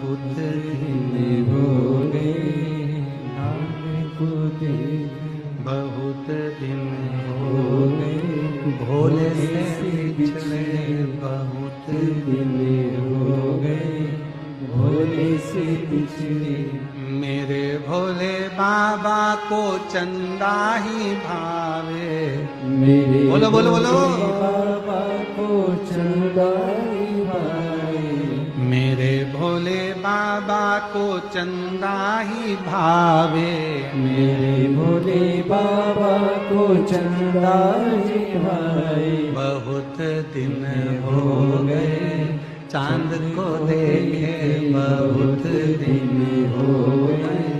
बहुत दिन हो गए नाम को देखे, बहुत दिन हो गए भोले से बिछड़े, बहुत दिन हो गए भोले से बिछड़े। मेरे भोले बाबा को चंदा ही भावे, मेरे बोलो बोलो बोलो बाबा को चंदा ही भावे, मेरे भोले बाबा को चंदा ही भावे, मेरे भोले बाबा को चंदा ही भावे। बहुत दिन हो गए चांद को देखे, बहुत दिन हो गए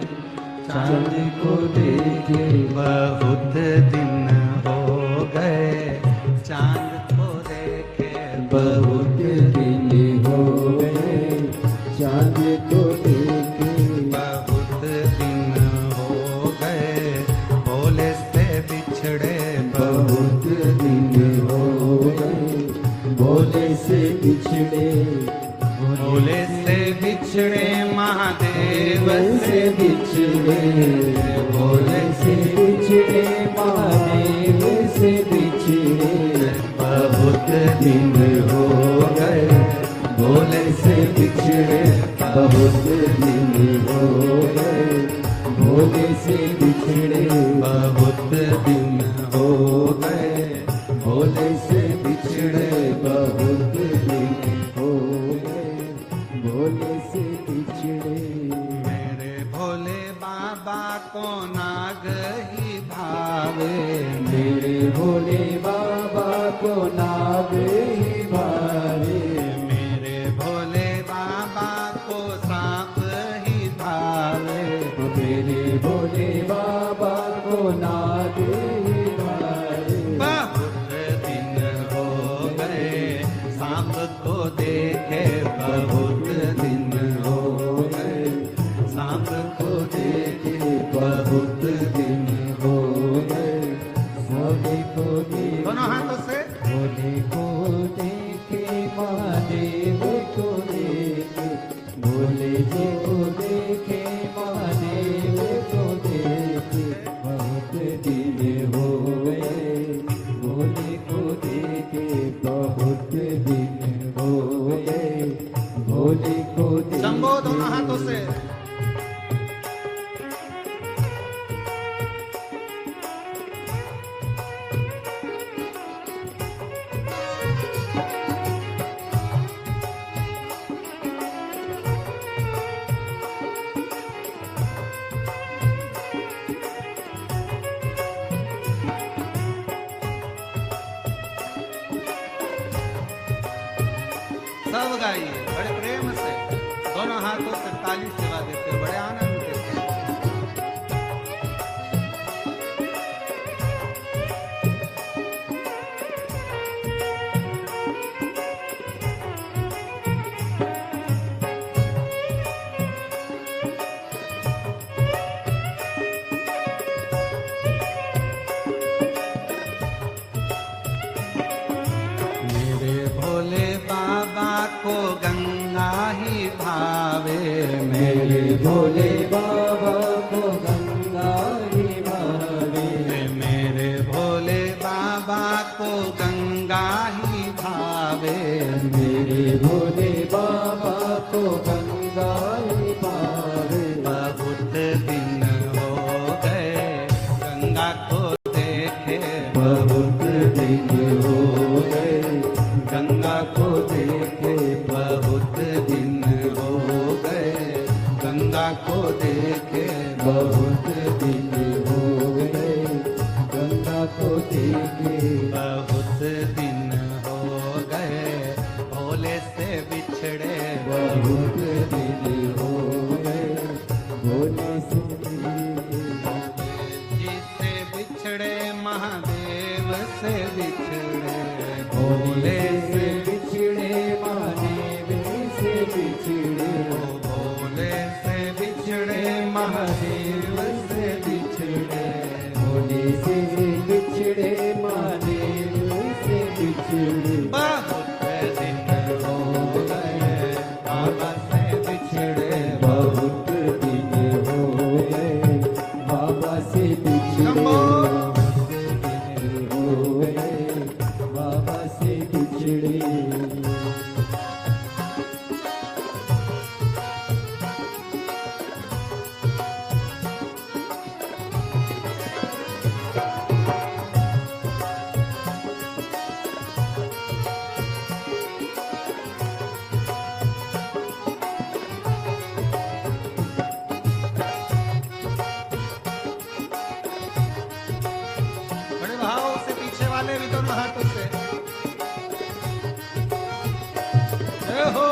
चांद को देखे, बहुत दिन हो गए चांद को देखे, बहुत दिन हो गए चांद को देखे, बहुत दिन हो गए भोले से बिछड़े, बहुत दिन हो गए भोले से बिछड़े, भोले से बिछड़े महादेव से बिछड़े, भोले से बिछड़े महादेव से बिछड़े, बहुत दिन हो गए भोले से बिछड़े, बहुत दिन हो गए भोले से बिछड़े, बहुत दिन हो गए भोले से बिछड़े, बहुत दिन हो गए भोले से बिछड़े। मेरे भोले बाबा को नाग ही भावे, मेरे भोले बाबा को नाग ही भावे, मेरे भोले बाबा को सांप ही भावे, मेरे भोले बाबा को नाग ही भावे। बहुत दिन हो गए सांप को देखे, बहुत दिन हो गए सांप को देखे, बहुत दिन हो गए भोले को देखे, दोनों हाथों से भोले को देखे महादेव को देखे, भोले जी को देखे महादेव को देखे, बहुत दिन हो गए भोले को देखे, बहुत दिन हो गए भोले को देखे। शंभो दोनों हाथों से सब गाइए बड़े प्रेम से, दोनों हाथों से ताली सेवा देते, बड़े आनंद देते। मेरे भोले बाबा को गंगा ही भावे, मेरे भोले बाबा को गंगा ही भावे, मेरे भोले बाबा को गंगा ही भावे, मेरे भोले बाबा को गंगा ही भावे। बहुत दिन हो गए गंगा को देखे, बहुत दिन हो गए गंगा को देखे, बहुत दिन हो गए गंगा को देखे, बहुत दिन हो गए गंगा को देखे, बहुत दिन हो गए भोले से बिछड़े, बहुत दिन हो गए भोले से जी से बिछड़े महादेव से बिछड़े, भोले से बिछड़े महादेव से बिछड़े, भोले से बिछड़े महादेव से बिछड़े, भोले से बिछड़े महादेव से बिछड़े। बहुत दिन हो गए बाबा से बिछड़े, बिछड़े। बड़े भाव से पीछे वाले भी दोनों हाथों से जय हो।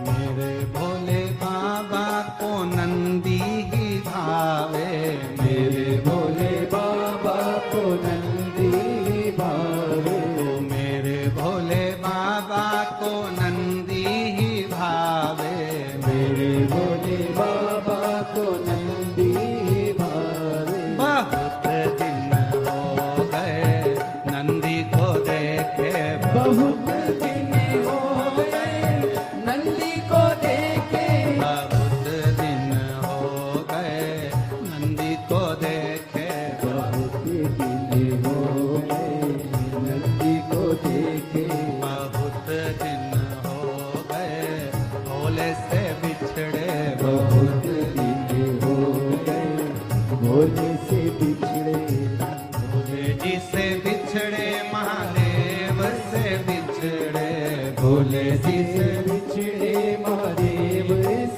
मेरे भोले बाबा को नंदी ही भावे, मेरे भोले बाबा को नंदी भावे। मेरे भोले बाबा को नंदी ही भावे। मेरे भोले बाबा को नंदी भावे। बहुत दिन हो गए नंदी को देखे, बहुत दिन हो गए नंदी को देखे। बहुत दिन हो गए नंदी को देखे। बहुत दिन हो गए नंदी को देखे। बहुत दिन हो गए भोले से बिछड़े, बहुत दिन हो गए भोले से बिछड़े। भोले जी से बिछड़े, महादेव से बिछड़े, भोले जी से बिछड़े महादेव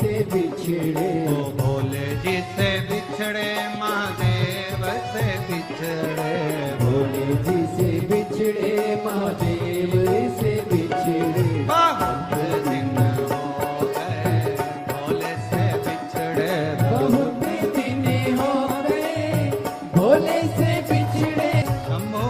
से बिछड़े। ओ भोले जी से बिछड़े, महादेव से बिछड़े। भोले जी से बिछड़े महादेव से बिछड़े। बहुत दिन हो गए भोले से बिछड़े, बहुत दिन हो गए भोले से बिछड़े। शंभो।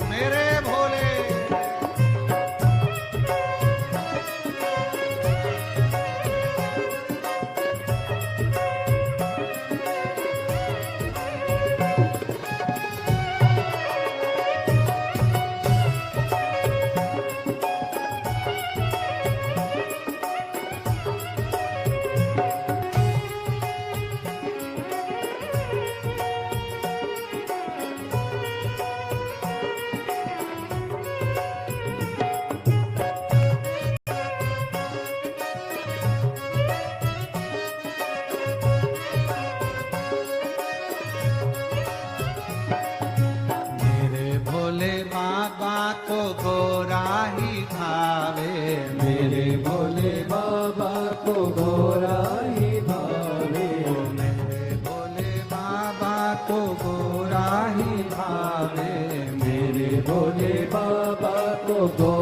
मेरे भोले मेरे भोले बाबा को गोरा ही भावे, मेरे भोले बाबा को गोरा ही भावे। मेरे भोले बाबा को गोरा ही भावे। मेरे भोले बाबा को गोरा